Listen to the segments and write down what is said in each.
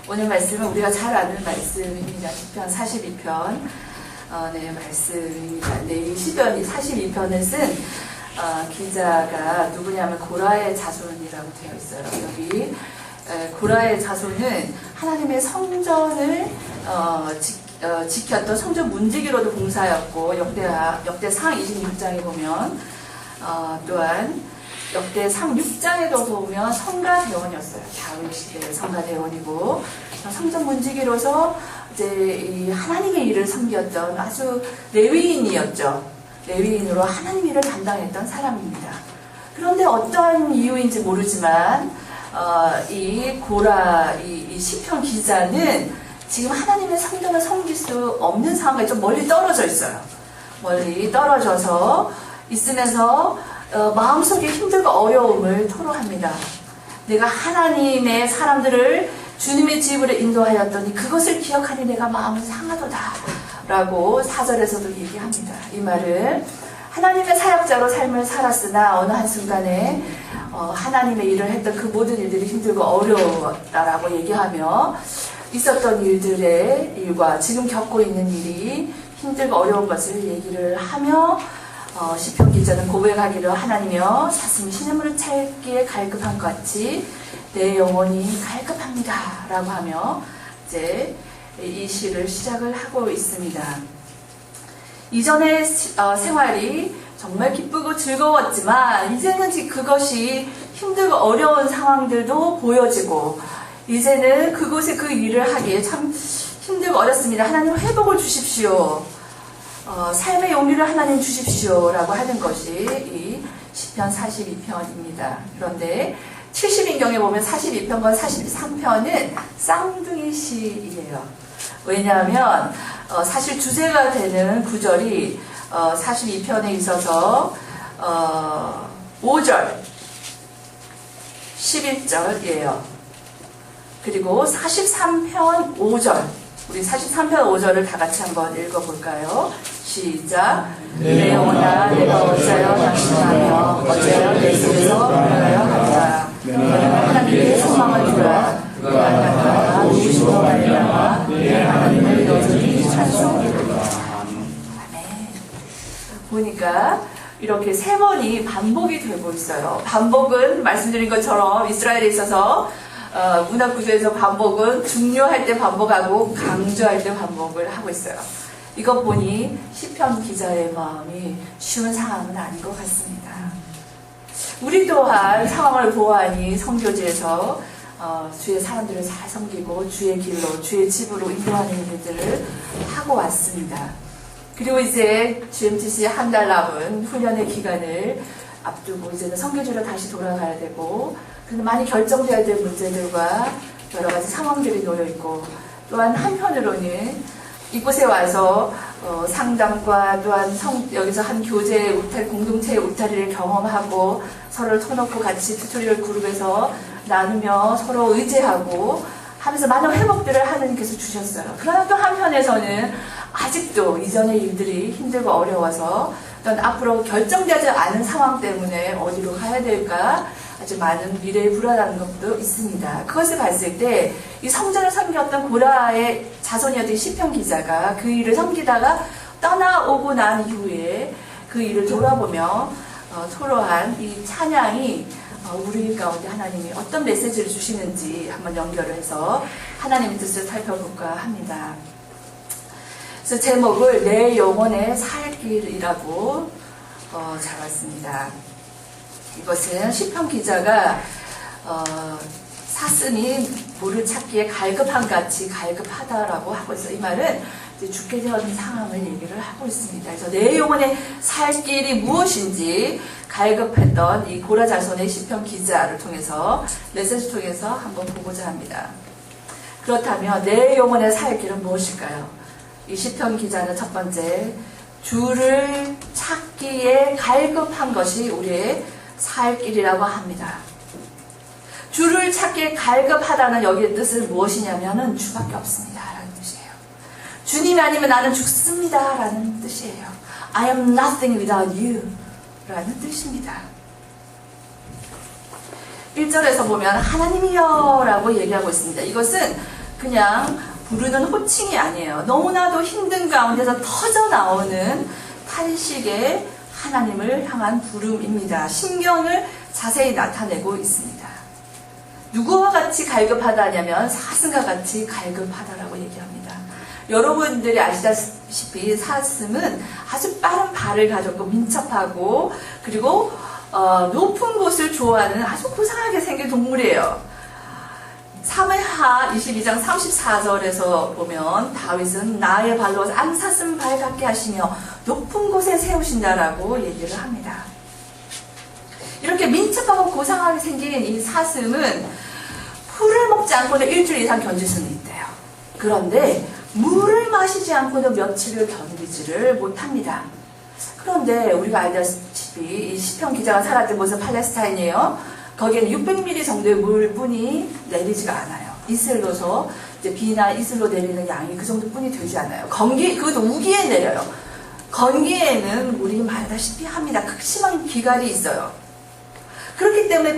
오늘 말씀은 우리가 잘 아는 말씀입니다. 시편 42편 말씀입니다. 이 시편 42편을 쓴 기자가 누구냐면 고라의 자손이라고 되어 있어요. 여기 고라의 자손은 하나님의 성전을 지켰던 성전 문지기로도 봉사하였고, 역대상 26장에 보면 또한 역대상 6장에도 보면 성가대원이었어요. 다윗 시대의 성가대원이고, 성전 문지기로서 이제 이 하나님의 일을 섬겼던 아주 레위인이었죠. 레위인으로 하나님 일을 담당했던 사람입니다. 그런데 어떤 이유인지 모르지만 이 고라, 이 시편 기자는 지금 하나님의 성전을 섬길 수 없는 상황에 좀 멀리 떨어져 있어요. 멀리 떨어져서 있으면서 마음속에 힘들고 어려움을 토로합니다. 내가 하나님의 사람들을 주님의 집으로 인도하였더니 그것을 기억하니 내가 마음이 상하도다 라고 4절에서도 얘기합니다. 이 말은 하나님의 사역자로 삶을 살았으나 어느 한순간에 하나님의 일을 했던 그 모든 일들이 힘들고 어려웠다라고 얘기하며, 있었던 일과 지금 겪고 있는 일이 힘들고 어려운 것을 얘기를 하며, 시편 기자는 고백하기를, 하나님이여 사슴이 시냇물을 찾기에 갈급한 것 같이 내 영혼이 갈급합니다 라고 하며 이제 이 시를 시작을 하고 있습니다. 이전의 생활이 정말 기쁘고 즐거웠지만 이제는 그것이 힘들고 어려운 상황들도 보여지고, 이제는 그곳에 그 일을 하기에 참 힘들고 어렵습니다. 하나님 회복을 주십시오. 삶의 용기를 하나님 주십시오 라고 하는 것이 이 시편 42편입니다. 그런데 70인경에 보면 42편과 43편은 쌍둥이 시이에요. 왜냐하면 사실 주제가 되는 구절이 42편에 있어서 5절, 11절이에요. 그리고 43편 5절, 우리 43편 5절을 다 같이 한번 읽어볼까요? 시작. 내 영혼아 내가 어찌하여 낙심하며 어찌하여 내 속에서 불안하여 하리라. 하나님의 소망을 두라. 그가 나가 우시고 말미암아 내 하나님을 여전히 찬송하리라. 아멘. 보니까 이렇게 세 번이 반복이 되고 있어요. 반복은 말씀드린 것처럼 이스라엘에 있어서 문화 구조에서 반복은 중요할 때 반복하고 강조할 때 반복을 하고 있어요. 이것 보니 시편 기자의 마음이 쉬운 상황은 아닌 것 같습니다. 우리 또한 상황을 보아하니 선교지에서 주의 사람들을 잘 섬기고 주의 길로, 주의 집으로 인도하는 일들을 하고 왔습니다. 그리고 이제 GMTC 한 달 남은 훈련의 기간을 앞두고 이제는 선교지로 다시 돌아가야 되고, 근데 많이 결정돼야 될 문제들과 여러 가지 상황들이 놓여 있고, 또한 한편으로는 이곳에 와서 상담과 또한 여기서 한 교제의 울타리, 공동체의 울타리를 경험하고 서로를 터놓고 같이 튜토리얼 그룹에서 나누며 서로 의지하고 하면서 많은 회복들을 하나님께서 주셨어요. 그러나 또 한편에서는 아직도 이전의 일들이 힘들고 어려워서 또한 앞으로 결정되지 않은 상황 때문에 어디로 가야 될까 아주 많은 미래에 불안한 것도 있습니다. 그것을 봤을 때 이 성전을 섬겼던 고라의 자손이었던 시편 기자가 그 일을 섬기다가 떠나오고 난 이후에 그 일을 돌아보며 토로한 이 찬양이 우리 가운데 하나님이 어떤 메시지를 주시는지 한번 연결을 해서 하나님의 뜻을 살펴볼까 합니다. 그래서 제목을 내 영혼의 살 길이라고 잡았습니다. 이것은 시편 기자가 사슴이 물을 찾기에 갈급한 같이 갈급하다라고 하고 있어요. 이 말은 이제 죽게 되었는 상황을 얘기를 하고 있습니다. 그래서 내 영혼의 살 길이 무엇인지 갈급했던 이 고라 자손의 시편 기자를 통해서, 메시지 통해서 한번 보고자 합니다. 그렇다면 내 영혼의 살 길은 무엇일까요? 이 시편 기자는 첫 번째, 주를 찾기에 갈급한 것이 우리의 살 길이라고 합니다. 주를 찾기에 갈급하다는 여기의 뜻은 무엇이냐면은 주밖에 없습니다 라는 뜻이에요. 주님이 아니면 나는 죽습니다 라는 뜻이에요. I am nothing without you 라는 뜻입니다. 1절에서 보면 하나님이여 라고 얘기하고 있습니다. 이것은 그냥 부르는 호칭이 아니에요. 너무나도 힘든 가운데서 터져 나오는 탄식의 하나님을 향한 부름입니다. 심경을 자세히 나타내고 있습니다. 누구와 같이 갈급하다냐면 사슴과 같이 갈급하다라고 얘기합니다. 여러분들이 아시다시피 사슴은 아주 빠른 발을 가졌고 민첩하고 그리고 높은 곳을 좋아하는 아주 고상하게 생긴 동물이에요. 사무엘하 22장 34절에서 보면 다윗은 나의 발로 암사슴 발 같게 하시며 높은 곳에 세우신다라고 얘기를 합니다. 이렇게 민첩하고 고상하게 생긴 이 사슴은 풀을 먹지 않고는 일주일 이상 견딜 수는 있대요. 그런데 물을 마시지 않고는 며칠을 견디지를 못합니다. 그런데 우리가 알다시피 이 시편 기자가 살았던 곳은 팔레스타인이에요. 거기에는 600ml 정도의 물뿐이 내리지가 않아요. 이슬로서 이제 비나 이슬로 내리는 양이 그 정도뿐이 되지 않아요. 건기 그것도 우기에 내려요. 건기에는 물이 말다시피 합니다. 극심한 기갈이 있어요. 그렇기 때문에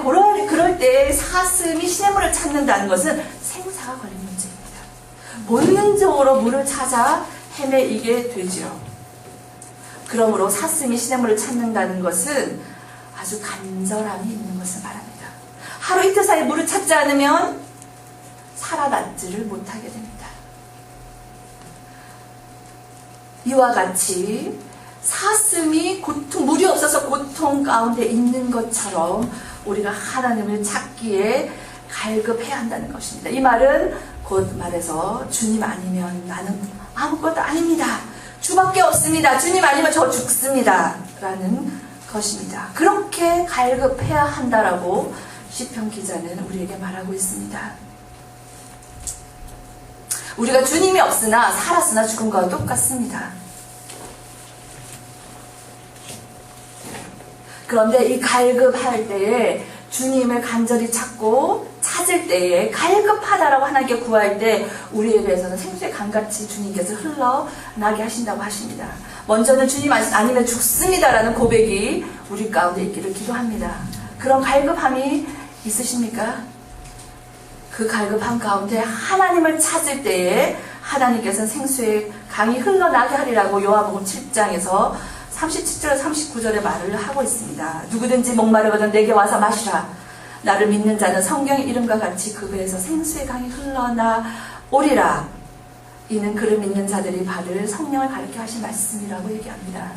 그럴 때 사슴이 시냇물을 찾는다는 것은 생사가 걸린 문제입니다. 본능적으로 물을 찾아 헤매이게 되지요. 그러므로 사슴이 시냇물을 찾는다는 것은 아주 간절함이 있는 것을 말합니다. 하루 이틀 사이 물을 찾지 않으면 살아남지를 못하게 됩니다. 이와 같이 사슴이 물이 없어서 고통 가운데 있는 것처럼 우리가 하나님을 찾기에 갈급해야 한다는 것입니다. 이 말은 곧 말해서 주님 아니면 나는 아무것도 아닙니다. 주밖에 없습니다. 주님 아니면 저 죽습니다. 라는 것입니다. 그렇게 갈급해야 한다라고 시편 기자는 우리에게 말하고 있습니다. 우리가 주님이 없으나 살았으나 죽은 것과 똑같습니다. 그런데 이 갈급할 때에 주님을 간절히 찾을 때에 갈급하다라고 하나님께 구할 때 우리에게서는 생수의 강같이 주님께서 흘러나게 하신다고 하십니다. 먼저는 주님 아니면 죽습니다라는 고백이 우리 가운데 있기를 기도합니다. 그런 갈급함이 있으십니까? 그 갈급함 가운데 하나님을 찾을 때에 하나님께서는 생수의 강이 흘러나게 하리라고 요한복음 7장에서 37절 39절의 말을 하고 있습니다. 누구든지 목마르거든 내게 와서 마시라. 나를 믿는 자는 성경의 이름과 같이 그 배에서 생수의 강이 흘러나오리라. 이는 그를 믿는 자들이 받을 성령을 가르쳐 하신 말씀이라고 얘기합니다.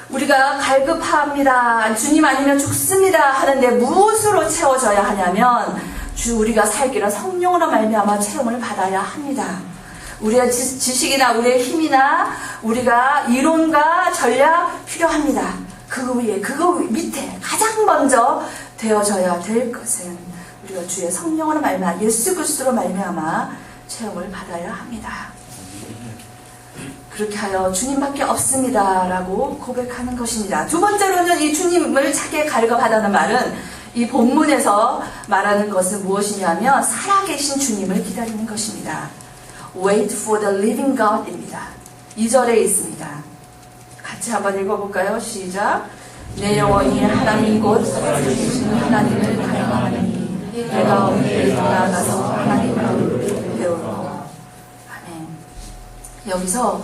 우리가 갈급합니다. 주님 아니면 죽습니다. 하는데 무엇으로 채워져야 하냐면 우리가 살기를 성령으로 말미암아 체험을 받아야 합니다. 우리의 지식이나 우리의 힘이나 우리가 이론과 전략 필요합니다. 그거 밑에 가장 먼저 되어져야 될 것은 우리가 주의 성령으로 말미암아 예수 그리스도로 말미암아 체험을 받아야 합니다. 그렇게 하여 주님밖에 없습니다 라고 고백하는 것입니다. 두 번째로는 이 주님을 찾게 갈급하다는 말은 이 본문에서 말하는 것은 무엇이냐면 살아계신 주님을 기다리는 것입니다. Wait for the living God 입니다. 2절에 있습니다. 같이 한번 읽어볼까요? 시작. 내 영혼이 하나님 곧 살아계신 하나님을 갈망하니 내가 오늘 나아가서 하나님을 배우고. 아멘. 여기서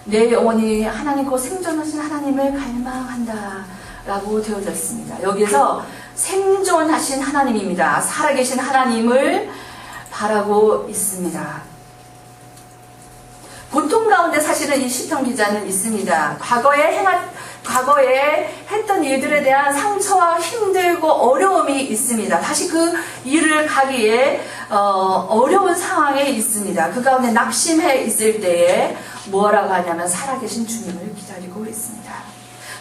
내 영혼이 하나님 곧 생존하신 하나님을 갈망한다 라고 되어져 있습니다. 여기에서 생존하신 하나님입니다. 살아계신 하나님을 바라고 있습니다. 고통 가운데 사실은 이 시편 기자는 있습니다. 과거에 했던 일들에 대한 상처와 힘들고 어려움이 있습니다. 다시 그 일을 가기에 어려운 상황에 있습니다. 그 가운데 낙심해 있을 때에 뭐라고 하냐면 살아계신 주님을 기다리고 있습니다.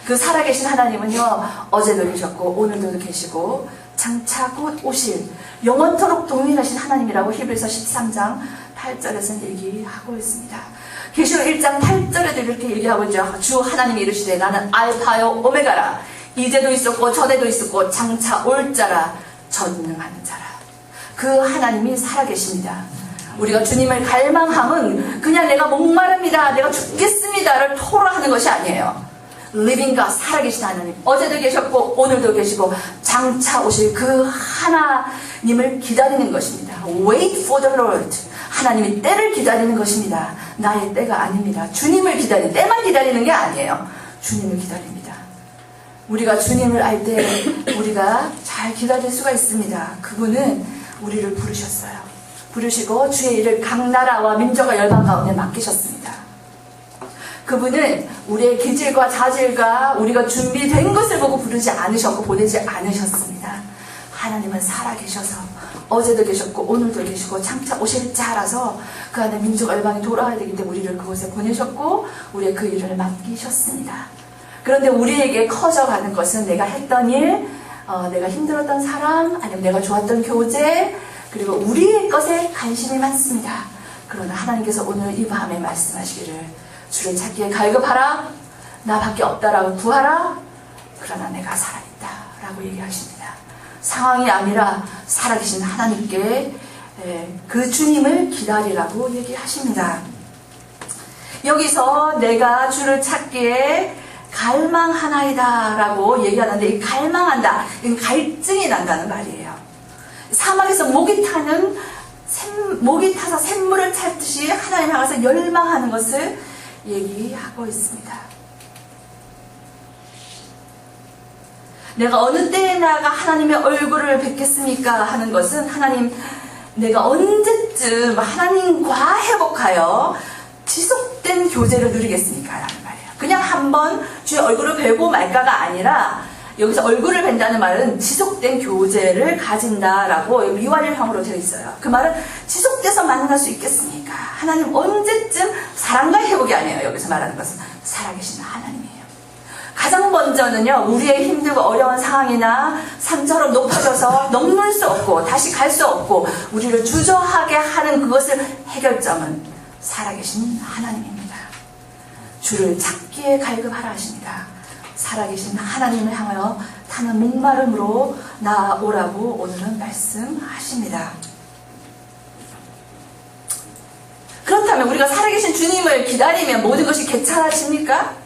그 살아계신 하나님은요, 어제도 계셨고 오늘도 계시고 장차 곧 오실 영원토록 동일하신 하나님이라고 히브리서 13장 8절에서 얘기하고 있습니다. 계시록 1장 8절에도 이렇게 얘기하고 있죠. 주 하나님이 이르시되 나는 알파요 오메가라. 이제도 있었고 전에도 있었고 장차 올 자라. 전능한 자라. 그 하나님이 살아계십니다. 우리가 주님을 갈망함은 그냥 내가 목마릅니다, 내가 죽겠습니다를 토로하는 것이 아니에요. living God, 살아계신 하나님, 어제도 계셨고 오늘도 계시고 장차 오실 그 하나님을 기다리는 것입니다. Wait for the Lord. 하나님이 때를 기다리는 것입니다. 나의 때가 아닙니다. 주님을 기다리는, 때만 기다리는 게 아니에요. 주님을 기다립니다. 우리가 주님을 알 때 우리가 잘 기다릴 수가 있습니다. 그분은 우리를 부르셨어요. 부르시고 주의 일을 각 나라와 민족과 열방 가운데 맡기셨습니다. 그분은 우리의 기질과 자질과 우리가 준비된 것을 보고 부르지 않으셨고 보내지 않으셨습니다. 하나님은 살아계셔서 어제도 계셨고 오늘도 계시고 장차 오실 자라서 그 안에 민족 열방이 돌아와야 되기 때문에 우리를 그곳에 보내셨고 우리의 그 일을 맡기셨습니다. 그런데 우리에게 커져가는 것은 내가 했던 일, 내가 힘들었던 사람, 아니면 내가 좋았던 교제, 그리고 우리의 것에 관심이 많습니다. 그러나 하나님께서 오늘 이 밤에 말씀하시기를 주를 찾기에 갈급하라, 나밖에 없다라고 구하라, 그러나 내가 살아있다 라고 얘기하십니다. 상황이 아니라 살아계신 하나님께 그 주님을 기다리라고 얘기하십니다. 여기서 내가 주를 찾기에 갈망하나이다 라고 얘기하는데 이 갈망한다, 이건 갈증이 난다는 말이에요. 사막에서 목이 타서 샘물을 찾듯이 하나님 향해서 열망하는 것을 얘기하고 있습니다. 내가 어느 때에 나가 하나님의 얼굴을 뵙겠습니까? 하는 것은 하나님, 내가 언제쯤 하나님과 회복하여 지속된 교제를 누리겠습니까? 라는 말이에요. 그냥 한번 주의 얼굴을 뵈고 말까가 아니라 여기서 얼굴을 뵌다는 말은 지속된 교제를 가진다라고 미완일형으로 되어 있어요. 그 말은 지속돼서 만날 수 있겠습니까? 하나님 언제쯤 사랑과의 회복이 아니에요. 여기서 말하는 것은 살아계신 하나님이에요. 가장 먼저는요, 우리의 힘들고 어려운 상황이나 산처럼 높아져서 넘을 수 없고 다시 갈 수 없고 우리를 주저하게 하는 그것을 해결점은 살아계신 하나님입니다. 주를 찾기에 갈급하라 하십니다. 살아계신 하나님을 향하여 타는 목마름으로 나오라고 오늘은 말씀하십니다. 그렇다면 우리가 살아계신 주님을 기다리면 모든 것이 괜찮아집니까?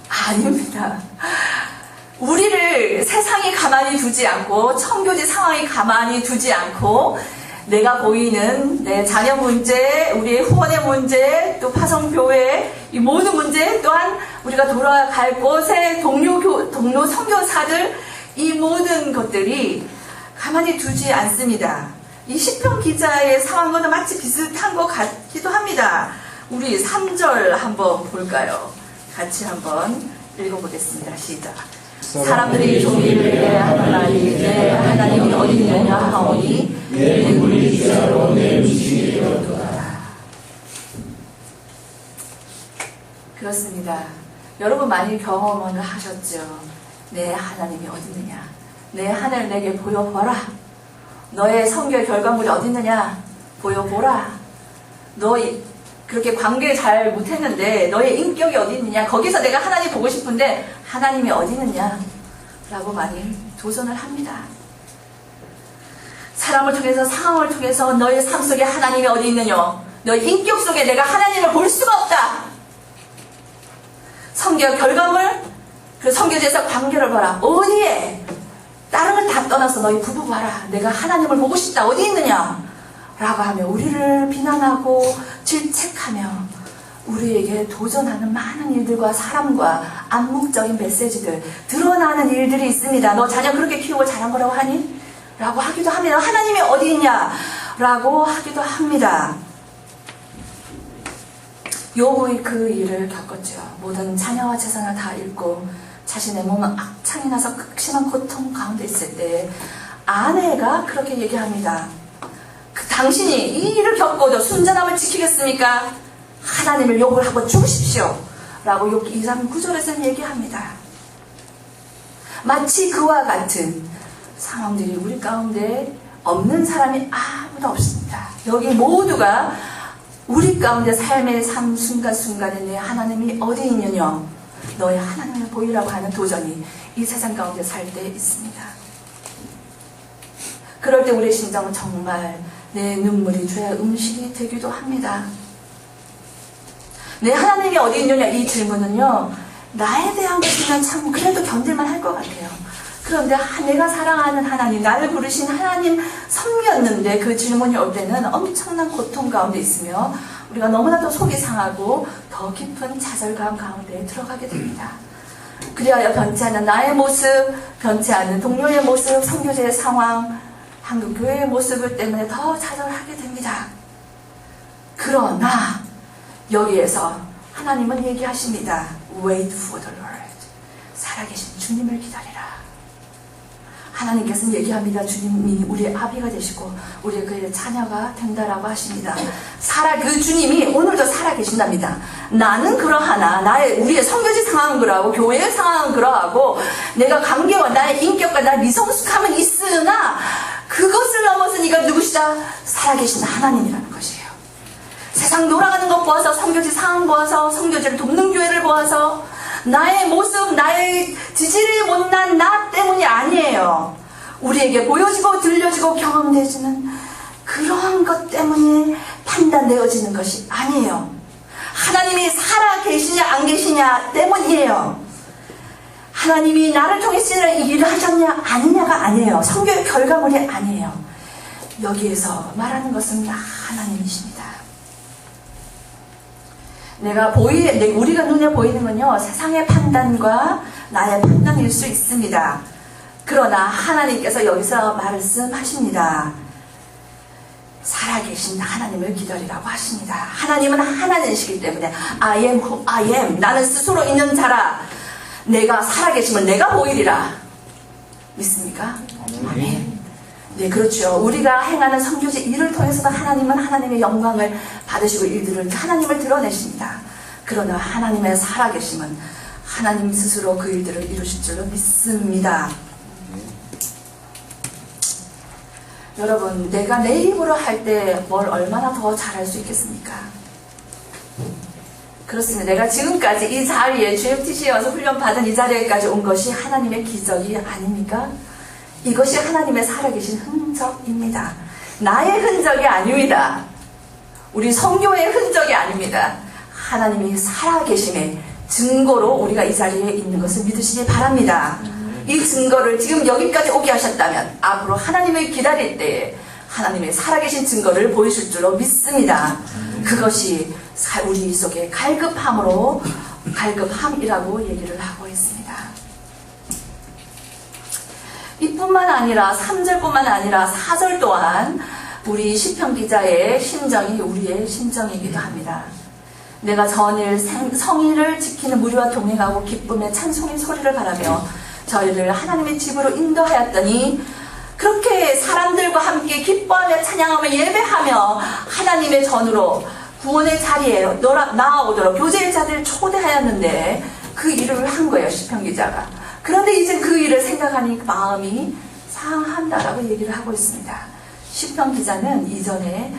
아닙니다. 우리를 세상이 가만히 두지 않고 청교지 상황이 가만히 두지 않고 내가 보이는 내 자녀 문제, 우리의 후원의 문제, 또 파송교회 이 모든 문제 또한 우리가 돌아갈 곳의 동료 선교사들 이 모든 것들이 가만히 두지 않습니다. 이 시편 기자의 상황과는 마치 비슷한 것 같기도 합니다. 우리 3절 한번 볼까요? 같이 한번 읽어보겠습니다. 시작. 사람들이 종이를 대하나니 내 하나님이 어디 있느냐 하오니 내 물이 주야로 내 음식이 되었도다. 그렇습니다. 여러분 많이 경험을 하셨죠. 내 하나님이 어디 있느냐, 내 하늘 내게 보여보라, 너의 성교의 결과물이 어디 있느냐 보여보라, 너 그렇게 관계 잘 못했는데 너의 인격이 어디 있느냐, 거기서 내가 하나님 보고 싶은데 하나님이 어디 있느냐 라고 많이 도전을 합니다. 사람을 통해서 상황을 통해서 너의 삶 속에 하나님이 어디 있느냐, 너의 인격 속에 내가 하나님을 볼 수가 없다. 성교 결과물, 그 성교제에서 관계를 봐라. 어디에? 다른 걸 다 떠나서 너희 부부 봐라. 내가 하나님을 보고 싶다. 어디 있느냐 라고 하며 우리를 비난하고 질책하며 우리에게 도전하는 많은 일들과 사람과 암묵적인 메시지들, 드러나는 일들이 있습니다. 너 자녀 그렇게 키우고 잘한 거라고 하니? 라고 하기도 합니다. 하나님이 어디 있냐? 라고 하기도 합니다. 욥이 그 일을 겪었죠. 모든 자녀와 재산을 다 잃고 자신의 몸은 악창이 나서 극심한 고통 가운데 있을 때 아내가 그렇게 얘기합니다. 당신이 이 일을 겪고도 순전함을 지키겠습니까? 하나님을 욕을 하고 죽으십시오 라고 욥기 2장 9절에서는 얘기합니다. 마치 그와 같은 상황들이 우리 가운데 없는 사람이 아무도 없습니다. 여기 모두가 우리 가운데 삶의 삶 순간순간에 내 하나님이 어디 있느냐, 너의 하나님을 보이라고 하는 도전이 이 세상 가운데 살 때 있습니다. 그럴 때 우리의 심정은 정말 내 눈물이 주의 음식이 되기도 합니다. 내 하나님이 어디 있느냐 이 질문은요, 나에 대한 것이면 참 그래도 견딜만 할 것 같아요. 그런데 내가 사랑하는 하나님, 나를 부르신 하나님 섬겼는데 그 질문이 올 때는 엄청난 고통 가운데 있으며 우리가 너무나도 속이 상하고 더 깊은 좌절감 가운데 들어가게 됩니다. 그리하여 변치 않는 나의 모습, 변치 않는 동료의 모습, 선교제의 상황, 한국교회의 모습을 때문에 더 좌절하게 됩니다. 그러나 여기에서 하나님은 얘기하십니다. Wait for the Lord. 살아계신 주님을 기다리라. 하나님께서는 얘기합니다. 주님이 우리의 아비가 되시고 우리의 그의 자녀가 된다라고 하십니다. 그 주님이 오늘도 살아계신답니다. 나는 그러하나 우리의 선교지 상황은 그러하고 교회의 상황은 그러하고 내가 관계와 나의 인격과 나의 미성숙함은 있으나 그것을 넘어서 네가 누구시다? 살아계신 하나님이라는 것이에요. 세상 돌아가는 것 보아서 선교지 상황 보아서 선교지를 돕는 교회를 보아서 나의 모습, 나의 지질이 못난 나 때문이 아니에요. 우리에게 보여지고 들려지고 경험되지는 그러한 것 때문에 판단되어지는 것이 아니에요. 하나님이 살아 계시냐 안 계시냐 때문이에요. 하나님이 나를 통해서 일을 하셨냐 아니냐가 아니에요. 선교의 결과물이 아니에요. 여기에서 말하는 것은 하나님이십니다. 우리가 눈에 보이는 건요, 세상의 판단과 나의 판단일 수 있습니다. 그러나 하나님께서 여기서 말씀하십니다. 살아계신 하나님을 기다리라고 하십니다. 하나님은 하나님이시기 때문에 I am who I am. 나는 스스로 있는 자라. 내가 살아계심을 내가 보이리라. 믿습니까? 아멘. 네, 그렇죠. 우리가 행하는 선교지 일을 통해서도 하나님은 하나님의 영광을 받으시고 일들을 하나님을 드러내십니다. 그러나 하나님의 살아계심은 하나님 스스로 그 일들을 이루실 줄로 믿습니다. 여러분, 내가 내 힘으로 할 때 뭘 얼마나 더 잘할 수 있겠습니까? 그렇습니다. 내가 지금까지 이 자리에 GFTC에 와서 훈련받은 이 자리에까지 온 것이 하나님의 기적이 아닙니까? 이것이 하나님의 살아계신 흔적입니다. 나의 흔적이 아닙니다. 우리 성교의 흔적이 아닙니다. 하나님이 살아계심의 증거로 우리가 이 자리에 있는 것을 믿으시기 바랍니다. 이 증거를 지금 여기까지 오게 하셨다면 앞으로 하나님을 기다릴 때에 하나님의 살아계신 증거를 보이실 줄로 믿습니다. 그것이 우리 속에 갈급함이라고 얘기를 하고 있습니다. 이뿐만 아니라 3절뿐만 아니라 4절 또한 우리 시편 기자의 심정이 우리의 심정이기도 합니다. 내가 전일 성의를 지키는 무리와 동행하고 기쁨의 찬송의 소리를 바라며 저희를 하나님의 집으로 인도하였더니 그렇게 사람들과 함께 기뻐하며 찬양하며 예배하며 하나님의 전으로 구원의 자리에 나아오도록 교제의 자리를 초대하였는데 그 일을 한 거예요, 시편 기자가. 그런데 이제 그 일을 생각하니 마음이 상한다라고 얘기를 하고 있습니다. 시편 기자는 이전에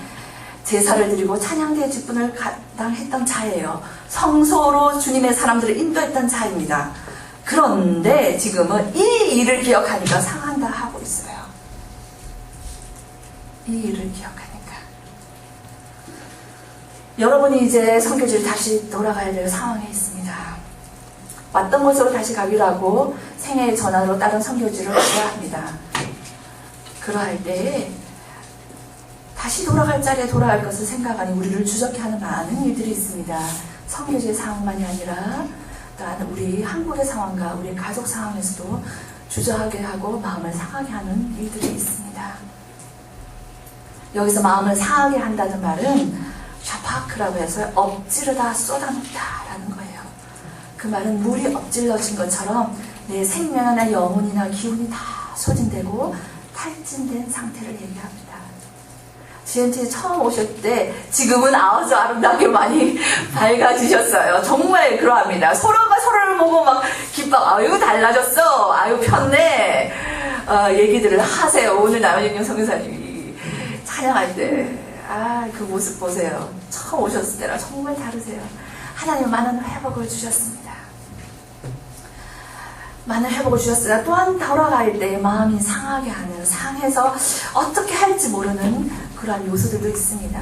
제사를 드리고 찬양대의 직분을 감당했던 자예요. 성소로 주님의 사람들을 인도했던 자입니다. 그런데 지금은 이 일을 기억하니까 상한다 하고 있어요. 이 일을 기억하니까. 여러분이 이제 선교지를 다시 돌아가야 될 상황에 있습니다. 왔던 곳으로 다시 가기로 하고 생애의 전환으로 다른 선교지를 가야 합니다. 그러할 때에 다시 돌아갈 자리에 돌아갈 것을 생각하니 우리를 주저케 하는 많은 일들이 있습니다. 선교지의 상황만이 아니라 또한 우리 한국의 상황과 우리 가족 상황에서도 주저하게 하고 마음을 상하게 하는 일들이 있습니다. 여기서 마음을 상하게 한다는 말은 샤파크라고 해서 엎지르다 쏟아놓다라는 거예요. 그 말은 물이 엎질러진 것처럼 내 생명이나 영혼이나 기운이 다 소진되고 탈진된 상태를 얘기합니다. GNT 처음 오실 때 지금은 아주 아름답게 많이 밝아지셨어요. 정말 그러합니다. 서로가 서로를 보고 막 기뻐, 아유 달라졌어, 아유 편네, 얘기들을 하세요. 오늘 남현경 선교사님이 찬양할 때 그 모습 보세요. 처음 오셨을 때랑 정말 다르세요. 하나님은 많은 회복을 주셨습니다. 많은 회복을 주셨으나 또한 돌아갈 때 마음이 상하게 하는, 상해서 어떻게 할지 모르는 그러한 요소들도 있습니다.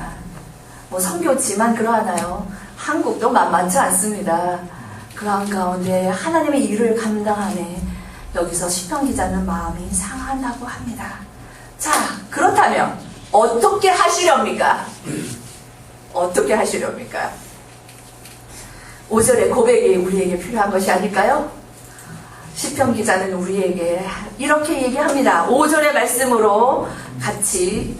뭐 선교지만 그러하나요? 한국도 만만치 않습니다. 그러한 가운데 하나님의 일을 감당하네 여기서 시편 기자는 마음이 상한다고 합니다. 자, 그렇다면 어떻게 하시렵니까? 어떻게 하시렵니까? 5절의 고백이 우리에게 필요한 것이 아닐까요? 시편 기자는 우리에게 이렇게 얘기합니다. 5절의 말씀으로 같이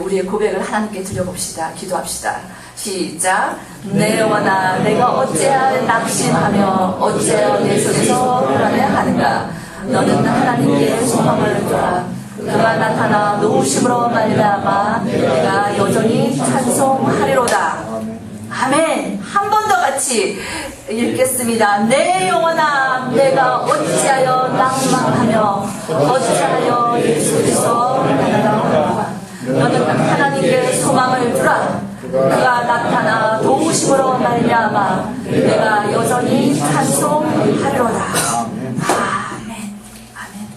우리의 고백을 하나님께 드려봅시다. 기도합시다. 시작. 내 영혼아 내가 어찌하여 낙심하며 어찌하여 내 속에서 불안해하는가. 너는 하나님께 소망을 둬라. 그가 나타나 노우심으로 말미암아 내가 여전히 찬송하리로다. 아멘. 한 번 더 같이 읽겠습니다. 내 영혼아 내가 어찌하여 낭망하며 어찌하여 예수께서 너는 하나님께 소망을 두라. 그가 나타나 도우심으로 말미암아 내가 여전히 찬송하리로다. 아멘. 아멘.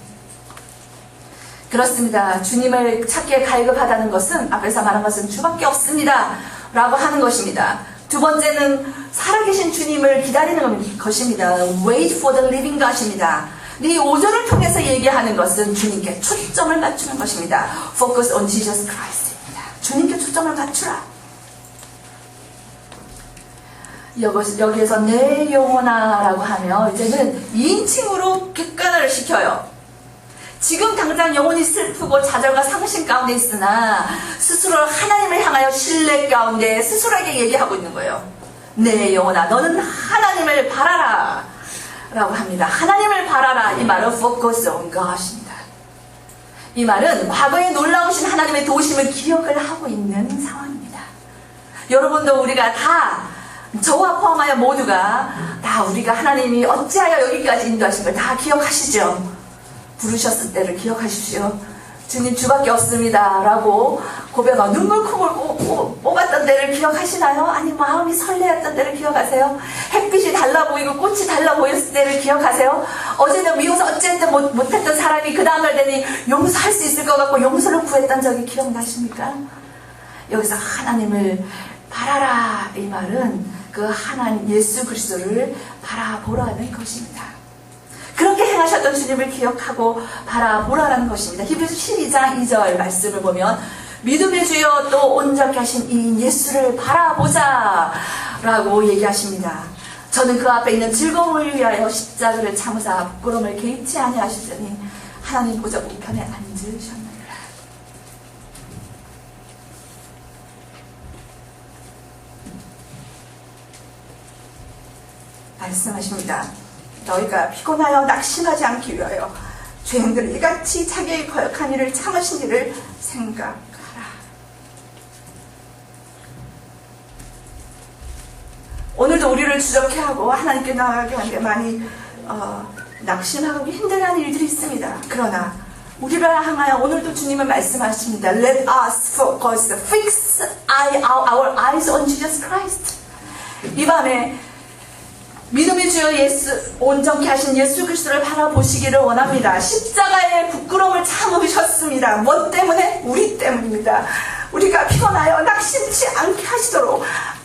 그렇습니다. 주님을 찾기에 갈급하다는 것은 앞에서 말한 것은 주밖에 없습니다 라고 하는 것입니다. 두 번째는 살아계신 주님을 기다리는 것입니다. Wait for the living God입니다. 이 5절을 통해서 얘기하는 것은 주님께 초점을 맞추는 것입니다. Focus on Jesus Christ입니다. 주님께 초점을 맞추라. 여기에서 내 영혼아 라고 하며 이제는 2인칭으로 객관화를 시켜요. 지금 당장 영혼이 슬프고 좌절과 상심 가운데 있으나 스스로 하나님을 향하여 신뢰 가운데 스스로에게 얘기하고 있는 거예요. 내 영혼아 너는 하나님을 바라라 라고 합니다. 하나님을 바라라. 이 말은 focus on God입니다. 이 말은 과거에 놀라우신 하나님의 도우심을 기억을 하고 있는 상황입니다. 여러분도 우리가 다 저와 포함하여 모두가 다 우리가 하나님이 어찌하여 여기까지 인도하신 걸 다 기억하시죠? 부르셨을 때를 기억하십시오. 주님 주밖에 없습니다 라고 고백하고 눈물콩을 뽑았던 때를 기억하시나요? 아니 마음이 설레었던 때를 기억하세요? 햇빛이 달라 보이고 꽃이 달라 보였을 때를 기억하세요? 어제는 미워서 어쨌든 못했던 사람이 그 다음날 되니 용서할 수 있을 것 같고 용서를 구했던 적이 기억나십니까? 여기서 하나님을 바라라 이 말은 그 하나님 예수 그리스도를 바라보라는 것입니다. 그렇게 행하셨던 주님을 기억하고 바라보라는 것입니다. 히브리서 12장 2절 말씀을 보면 믿음의 주여 또 온전케 하신 이 예수를 바라보자 라고 얘기하십니다. 저는 그 앞에 있는 즐거움을 위하여 십자가를 참으사 부끄러움을 개의치 아니하시더니 하나님 보좌 우편에 앉으셨느니라. 말씀하십니다. 너희가 피곤하여 낙심하지 않기 위하여 죄인들이 이같이 자기의 거역한 일을 참으신 일을 생각하라. 오늘도 우리를 주저케 하고 하나님께 나아가게 하는데 많이 낙심하고 힘들어하는 일들이 있습니다. 그러나 우리를 향하여 오늘도 주님은 말씀하십니다. Let us focus, fix our eyes on Jesus Christ. 이 밤에 믿음의 주여 예수, 온전케 하신 예수 그리스도를 바라보시기를 원합니다. 십자가의 부끄러움을 참으셨습니다. 뭐 때문에? 우리 때문입니다. 우리가 피곤하여 낙심치 않게 하시도록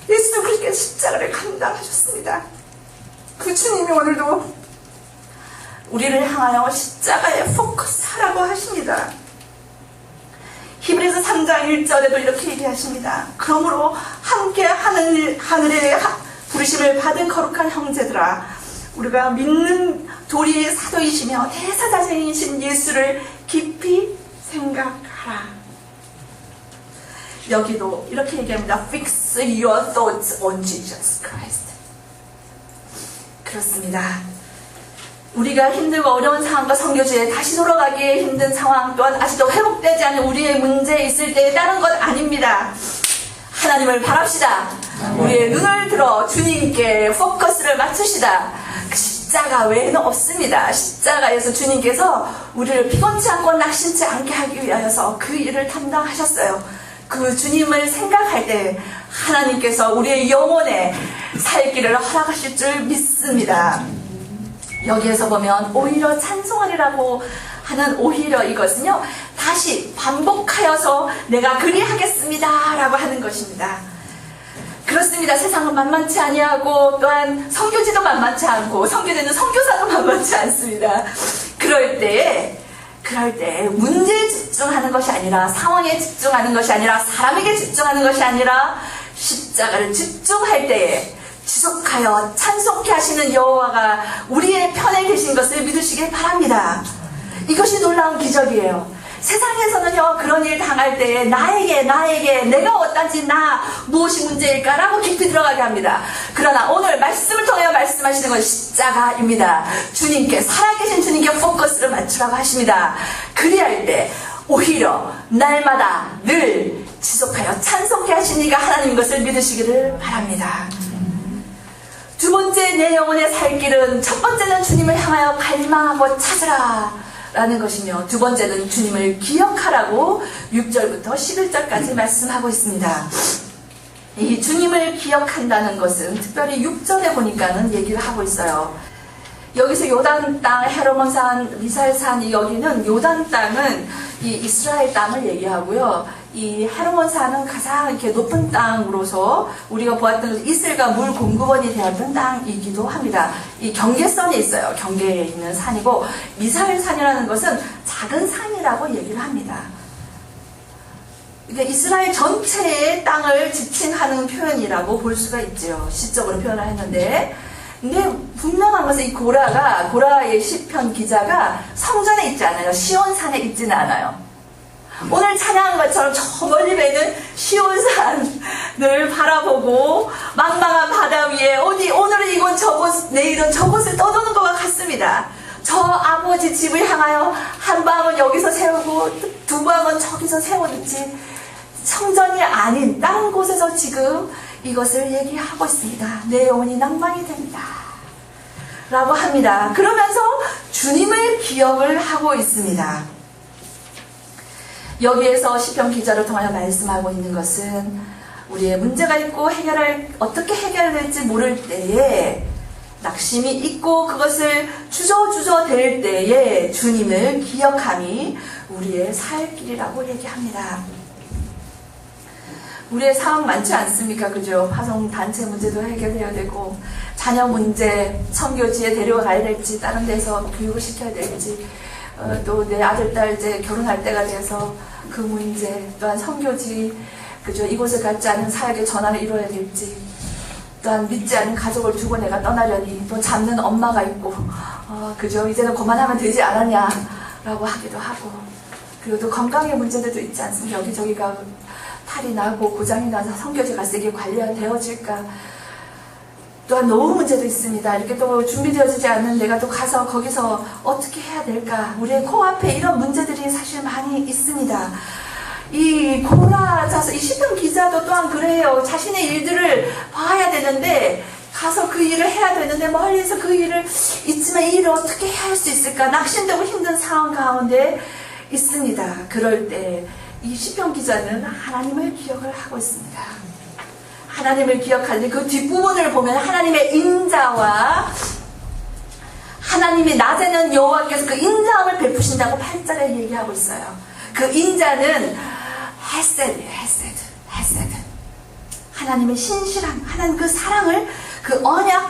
예수 그리스도의 십자가를 감당하셨습니다. 그 주님이 오늘도 우리를 향하여 십자가에 포커스하라고 하십니다. 히브리서 3장 1절에도 이렇게 얘기하십니다. 그러므로 함께 하늘의 부르심을 받은 거룩한 형제들아, 우리가 믿는 도리의 사도이시며 대사자생이신 예수를 깊이 생각하라. 여기도 이렇게 얘기합니다. Fix your thoughts on Jesus Christ. 그렇습니다. 우리가 힘들고 어려운 상황과 선교지에 다시 돌아가기에 힘든 상황 또한 아직도 회복되지 않은 우리의 문제에 있을 때에 다른 것 아닙니다. 하나님을 바랍시다. 우리의 눈을 들어 주님께 포커스를 맞추시다. 그 십자가 외에는 없습니다. 십자가에서 주님께서 우리를 피곤치 않고 낙심치 않게 하기 위하여서 그 일을 담당하셨어요. 그 주님을 생각할 때 하나님께서 우리의 영혼에 살 길을 허락하실 줄 믿습니다. 여기에서 보면 오히려 찬송하리라고 하는 오히려 이것은요, 다시 반복하여서 내가 그리하겠습니다 라고 하는 것입니다. 그렇습니다. 세상은 만만치 아니하고 또한 선교지도 만만치 않고 선교되는 선교사도 만만치 않습니다. 그럴 때 문제에 집중하는 것이 아니라, 상황에 집중하는 것이 아니라, 사람에게 집중하는 것이 아니라 십자가를 집중할 때에 지속하여 찬송케 하시는 여호와가 우리의 편에 계신 것을 믿으시길 바랍니다. 이것이 놀라운 기적이에요. 세상에서는요, 그런 일 당할 때에 나에게 내가 어떤지 무엇이 문제일까라고 깊이 들어가게 합니다. 그러나 오늘 말씀을 통해 말씀하시는 건 십자가입니다. 주님께, 살아계신 주님께 포커스를 맞추라고 하십니다. 그리할 때 오히려 날마다 늘 지속하여 찬송케 하신 이가 하나님인 것을 믿으시기를 바랍니다. 두 번째, 내 영혼의 살 길은, 첫 번째는 주님을 향하여 갈망하고 찾으라 라는 것이며, 두 번째는 주님을 기억하라고 6절부터 11절까지 말씀하고 있습니다. 이 주님을 기억한다는 것은 특별히 6절에 보니까는 얘기를 하고 있어요. 여기서 요단 땅, 헤르몬산, 미살산, 여기는 요단 땅은 이 이스라엘 땅을 얘기하고요. 이 헤르몬산은 가장 이렇게 높은 땅으로서 우리가 보았던 이슬과 물 공급원이 되었던 땅이기도 합니다. 이 경계선이 있어요. 경계에 있는 산이고, 미사엘산이라는 것은 작은 산이라고 얘기를 합니다. 그러니까 이스라엘 전체의 땅을 지칭하는 표현이라고 볼 수가 있죠. 시적으로 표현을 했는데, 근데 분명한 것은 이 고라의 시편 기자가 성전에 있지 않아요. 시온산에 있지는 않아요. 오늘 찬양한 것처럼 저 멀리 배는 시온산을 바라보고 망망한 바다 위에 오늘은 이곳 저곳, 내일은 저곳을 떠도는 것과 같습니다. 저 아버지 집을 향하여 한 방은 여기서 세우고 두 방은 저기서 세우는지, 성전이 아닌 다른 곳에서 지금 이것을 얘기하고 있습니다. 내 영혼이 낭만이 됩니다 라고 합니다. 그러면서 주님을 기억을 하고 있습니다. 여기에서 시편 기자를 통하여 말씀하고 있는 것은, 우리의 문제가 있고 어떻게 해결될지 모를 때에, 낙심이 있고 그것을 주저주저 될 때에 주님을 기억함이 우리의 살 길이라고 얘기합니다. 우리의 상황 많지 않습니까? 그죠? 화성 단체 문제도 해결해야 되고, 자녀 문제, 선교지에 데려가야 될지, 다른 데서 교육을 시켜야 될지, 또 내 아들, 딸 이제 결혼할 때가 돼서 그 문제, 또한 선교지, 그죠? 이곳을 갖지 않은 사역의 전환을 이뤄야 될지, 또한 믿지 않은 가족을 두고 내가 떠나려니, 또 잡는 엄마가 있고, 그죠? 이제는 그만하면 되지 않았냐라고 하기도 하고, 그리고 또 건강의 문제들도 있지 않습니까? 여기저기가 탈이 나고 고장이 나서 선교지 갔을 때 이게 관리되어질까? 또한 노후 문제도 있습니다. 이렇게 또 준비되어지지 않는 내가 또 가서 거기서 어떻게 해야 될까? 우리의 코앞에 이런 문제들이 사실 많이 있습니다. 이 시편 기자도 또한 그래요. 자신의 일들을 봐야 되는데, 가서 그 일을 해야 되는데, 멀리서 그 일을 있지만 이 일을 어떻게 할 수 있을까? 낙심되고 힘든 상황 가운데 있습니다. 그럴 때 이 시편 기자는 하나님을 기억을 하고 있습니다. 하나님을 기억하는데, 그 뒷부분을 보면 하나님의 인자와, 하나님이 낮에는 여호와께서 그 인자함을 베푸신다고 8절에 얘기하고 있어요. 그 인자는 헤세드예요. 헤세드. 하나님의 신실함, 하나님 그 사랑을, 그 언약,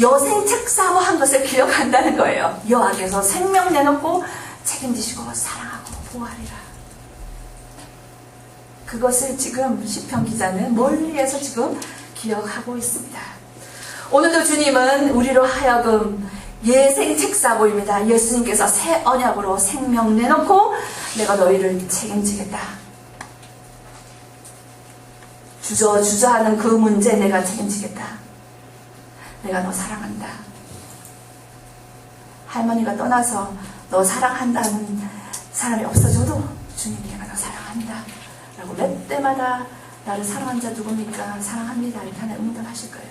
여생 책사모한 것을 기억한다는 거예요. 여호와께서 생명 내놓고 책임지시고 사랑하고 보호하리라. 그것을 지금 시편 기자는 멀리에서 지금 기억하고 있습니다. 오늘도 주님은 우리로 하여금 예생 책사보입니다. 예수님께서 새 언약으로 생명 내놓고 내가 너희를 책임지겠다. 주저하는 그 문제 내가 책임지겠다. 내가 너 사랑한다. 할머니가 떠나서 너 사랑한다는 사람이 없어져도 주님이 내가 너 사랑한다 라고 몇 때마다 나를 사랑한 자 누굽니까? 사랑합니다. 이렇게 하나 응답하실 거예요.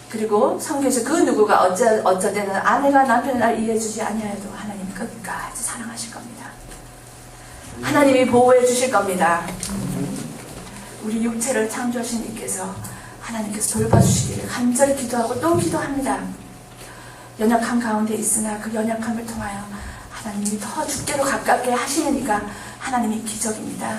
그리고 성경에서 그 누구가 어쩔 때는 아내가 남편을 날 이해해주지 아니하여도 하나님 끝까지 사랑하실 겁니다. 하나님이 보호해 주실 겁니다. 우리 육체를 창조하신 이께서 하나님께서 돌봐주시기를 간절히 기도하고 또 기도합니다. 연약함 가운데 있으나 그 연약함을 통하여 하나님이 더 주께로 가깝게 하시는 이가 하나님의 기적입니다.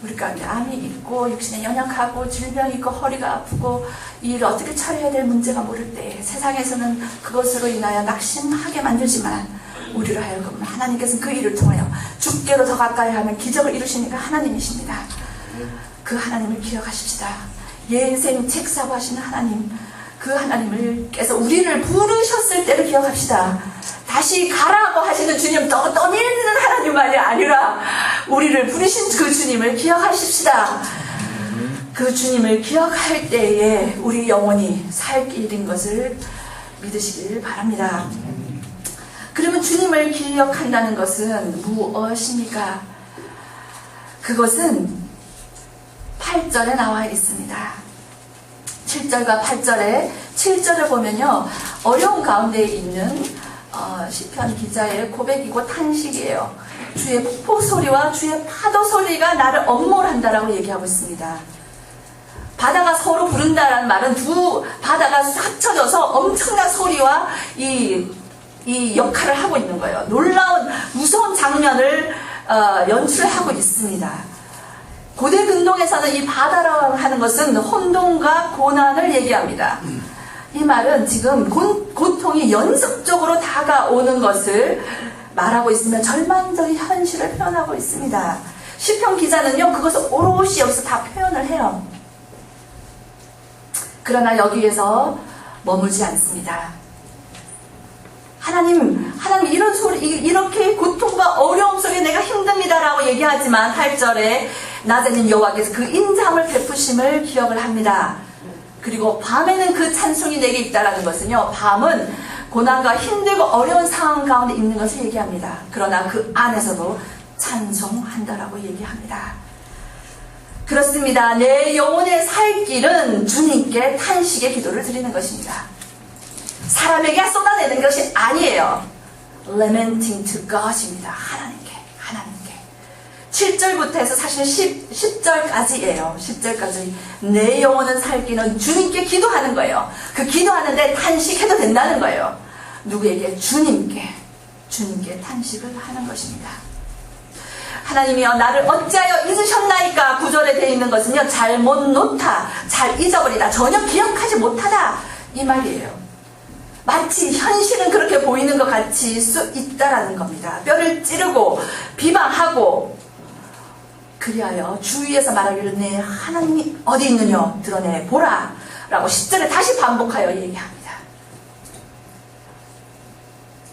우리 가운데 암이 있고 육신에 연약하고 질병이 있고 허리가 아프고 이 일을 어떻게 처리해야 될 문제가 모를 때 세상에서는 그것으로 인하여 낙심하게 만들지만 우리를 하여금 하나님께서는 그 일을 통하여 주께로 더 가까이 하면 기적을 이루시니까 하나님이십니다. 그 하나님을 기억하십시다. 예생 책사부 하시는 하나님, 그 하나님께서 우리를 부르셨을 때를 기억합시다. 다시 가라고 하시는 주님, 떠밀리는 하나님만이 아니라 우리를 부르신 그 주님을 기억하십시다. 그 주님을 기억할 때에 우리 영혼이 살 길인 것을 믿으시길 바랍니다. 그러면 주님을 기억한다는 것은 무엇입니까? 그것은 8절에 나와 있습니다. 7절과 8절에 7절을 보면요, 어려운 가운데 있는 시편 기자의 고백이고 탄식이에요. 주의 폭포 소리와 주의 파도 소리가 나를 엄몰한다라고 얘기하고 있습니다. 바다가 서로 부른다라는 말은 두 바다가 합쳐져서 엄청난 소리와 이 역할을 하고 있는 거예요. 놀라운 무서운 장면을 연출하고 있습니다. 고대 근동에서는 이 바다라고 하는 것은 혼돈과 고난을 얘기합니다. 이 말은 지금 고통이 연속적으로 다가오는 것을 말하고 있으며 절망적인 현실을 표현하고 있습니다. 시편 기자는요, 그것을 오롯이 여기서 다 표현을 해요. 그러나 여기에서 머물지 않습니다. 하나님 이런 소리, 이렇게 고통과 어려움 속에 내가 힘듭니다라고 얘기하지만 8절에 낮에는 여호와께서 그 인자함을 베푸심을 기억을 합니다. 그리고 밤에는 그 찬송이 내게 있다라는 것은요, 밤은 고난과 힘들고 어려운 상황 가운데 있는 것을 얘기합니다. 그러나 그 안에서도 찬송한다라고 얘기합니다. 그렇습니다. 내 영혼의 살 길은 주님께 탄식의 기도를 드리는 것입니다. 사람에게 쏟아내는 것이 아니에요. Lamenting to God입니다. 하나님께. 7절부터 해서 사실 10절까지예요. 10절까지 내 영혼은 살기는 주님께 기도하는 거예요. 그 기도하는데 탄식해도 된다는 거예요. 누구에게? 주님께 탄식을 하는 것입니다. 하나님이여 나를 어찌하여 잊으셨나이까? 9절에 되어 있는 것은요, 잘못 놓다, 잘 잊어버리다, 전혀 기억하지 못하다, 이 말이에요. 마치 현실은 그렇게 보이는 것 같이 수 있다라는 겁니다. 뼈를 찌르고 비방하고, 그리하여 주위에서 말하기를 내 하나님이 어디 있느냐 드러내 보라 라고 10절에 다시 반복하여 얘기합니다.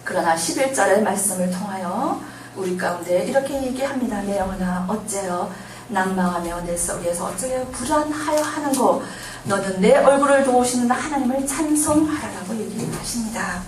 그러나 11절의 말씀을 통하여 우리 가운데 이렇게 얘기합니다. 내 영혼아 어째요 낭망하며 내 속에서 어쩌게 불안하여 하는고 너는 내 얼굴을 도우시는 하나님을 찬송하라라고 얘기하십니다.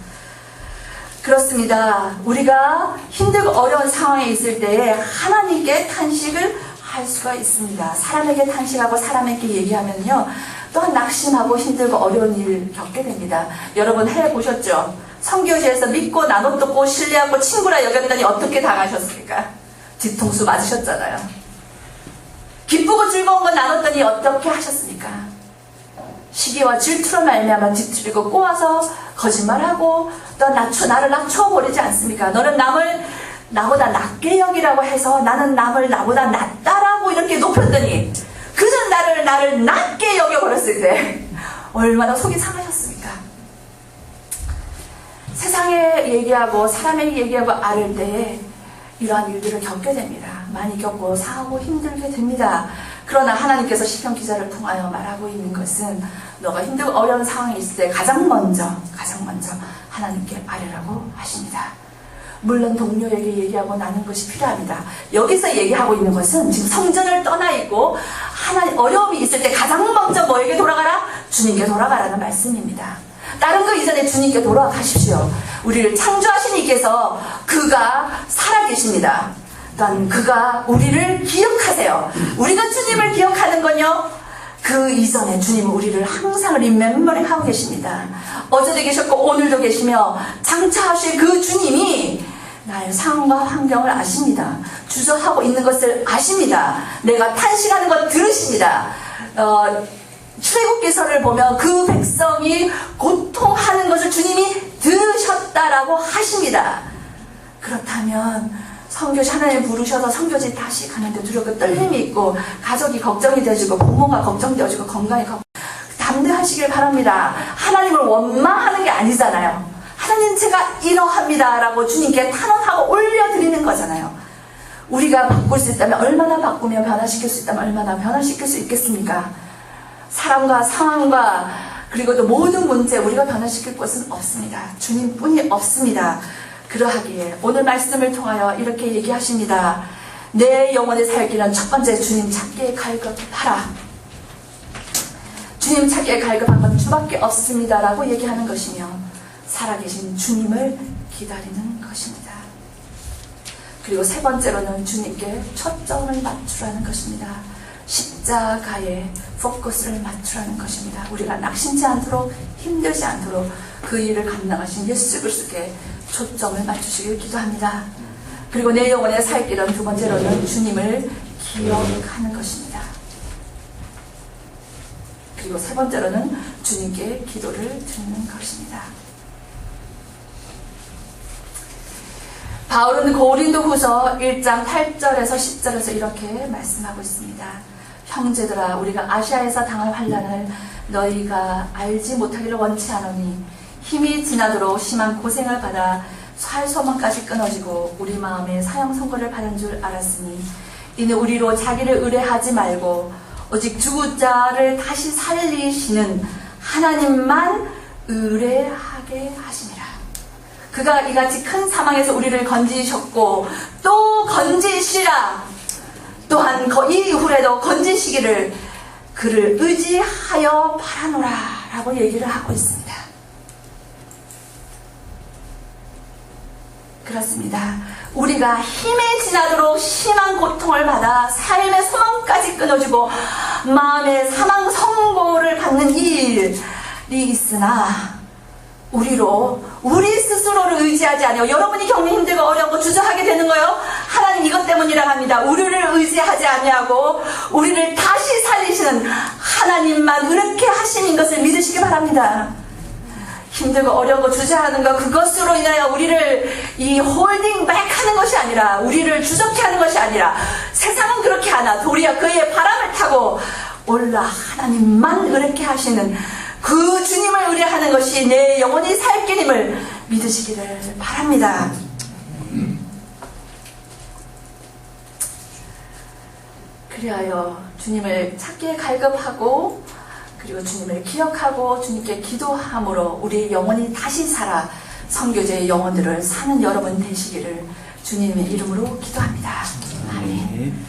그렇습니다. 우리가 힘들고 어려운 상황에 있을 때에 하나님께 탄식을 할 수가 있습니다. 사람에게 탄식하고 사람에게 얘기하면요, 또한 낙심하고 힘들고 어려운 일을 겪게 됩니다. 여러분 해보셨죠? 선교지에서 믿고 나눠듣고 신뢰하고 친구라 여겼더니 어떻게 당하셨습니까? 뒤통수 맞으셨잖아요. 기쁘고 즐거운 거 나눴더니 어떻게 하셨습니까? 시기와 질투로 말미암아 뒤틀리고 꼬아서 거짓말하고 또 나를 낮춰버리지 않습니까? 너는 남을 나보다 낮게 여기라고 해서 나는 남을 나보다 낫다라고 이렇게 높였더니 그는 나를 낮게 여겨버렸을 때 얼마나 속이 상하셨습니까? 세상에 얘기하고 사람에게 얘기하고 앓을 때에 이러한 일들을 겪게 됩니다. 많이 겪고 상하고 힘들게 됩니다. 그러나 하나님께서 시편 기자를 통하여 말하고 있는 것은 너가 힘들고 어려운 상황에 있을 때 가장 먼저 하나님께 아뢰라고 하십니다. 물론 동료에게 얘기하고 나눈 것이 필요합니다. 여기서 얘기하고 있는 것은 지금 성전을 떠나 있고 하나님 어려움이 있을 때 가장 먼저 뭐에게 돌아가라? 주님께 돌아가라는 말씀입니다. 다른 거 이전에 주님께 돌아가십시오. 우리를 창조하신 이께서 그가 살아계십니다. 또한 그가 우리를 기억하세요. 우리가 주님을 기억하는 건요, 그 이전에 주님은 우리를 항상 remembering 하고 계십니다. 어제도 계셨고 오늘도 계시며 장차하실 그 주님이 나의 상황과 환경을 아십니다. 주저하고 있는 것을 아십니다. 내가 탄식하는 것 들으십니다. 출애굽기서를 보면 그 백성이 고통하는 것을 주님이 들으셨다라고 하십니다. 그렇다면 선교지 하나님 부르셔서 선교지 다시 가는데 두렵고 떨림이 있고 가족이 걱정이 되어지고 부모가 걱정되어지고 건강이 담대하시길 바랍니다. 하나님을 원망하는 게 아니잖아요. 하나님 제가 이러합니다 라고 주님께 탄원하고 올려드리는 거잖아요. 우리가 바꿀 수 있다면 얼마나 바꾸며 변화시킬 수 있다면 얼마나 변화시킬 수 있겠습니까? 사람과 상황과 그리고 또 모든 문제 우리가 변화시킬 것은 없습니다. 주님뿐이 없습니다. 그러하기에 오늘 말씀을 통하여 이렇게 얘기하십니다. 내 영혼의 살기는 첫 번째 주님 찾기에 갈급하라. 주님 찾기에 갈급한 건 주밖에 없습니다 라고 얘기하는 것이며 살아계신 주님을 기다리는 것입니다. 그리고 세 번째로는 주님께 초점을 맞추라는 것입니다. 십자가에 포커스를 맞추라는 것입니다. 우리가 낙심치 않도록 힘들지 않도록 그 일을 감당하신 예수 그리스도께 초점을 맞추시길 기도합니다. 그리고 내 영혼의 살 길은 두 번째로는 주님을 기억하는 것입니다. 그리고 세 번째로는 주님께 기도를 드리는 것입니다. 바울은 고린도후서 1장 8절에서 10절에서 이렇게 말씀하고 있습니다. 형제들아 우리가 아시아에서 당할 환난을 너희가 알지 못하기를 원치 않으니 힘이 지나도록 심한 고생을 받아 살 소망까지 끊어지고 우리 마음에 사형 선고를 받은 줄 알았으니 이는 우리로 자기를 의뢰하지 말고 오직 죽은 자를 다시 살리시는 하나님만 의뢰하게 하시니라. 그가 이같이 큰 사망에서 우리를 건지셨고 또 건지시라. 또한 이 이후에도 건지시기를 그를 의지하여 바라노라 라고 얘기를 하고 있습니다. 그렇습니다. 우리가 힘에 지나도록 심한 고통을 받아 삶의 소망까지 끊어지고 마음의 사망 선고를 받는 일이 있으나 우리 스스로를 의지하지 않아요. 여러분이 겪는 힘들고 어려운 주저하게 되는 거요. 하나님 이것 때문이라 합니다. 우리를 의지하지 아니하고 우리를 다시 살리시는 하나님만 그렇게 하시는 것을 믿으시기 바랍니다. 힘들고 어려운 주저하는 것 그것으로 인하여 우리를 이 홀딩 백 하는 것이 아니라 우리를 주저케 하는 것이 아니라 세상은 그렇게 하나 도리어 그의 바람을 타고 올라 하나님만 그렇게 하시는 그 주님을 의뢰하는 것이 내 영혼이 살 길임을 믿으시기를 바랍니다. 그리하여 주님을 찾기에 갈급하고 그리고 주님을 기억하고 주님께 기도함으로 우리 영혼이 다시 살아 선교제의 영혼들을 사는 여러분 되시기를 주님의 이름으로 기도합니다. 아멘.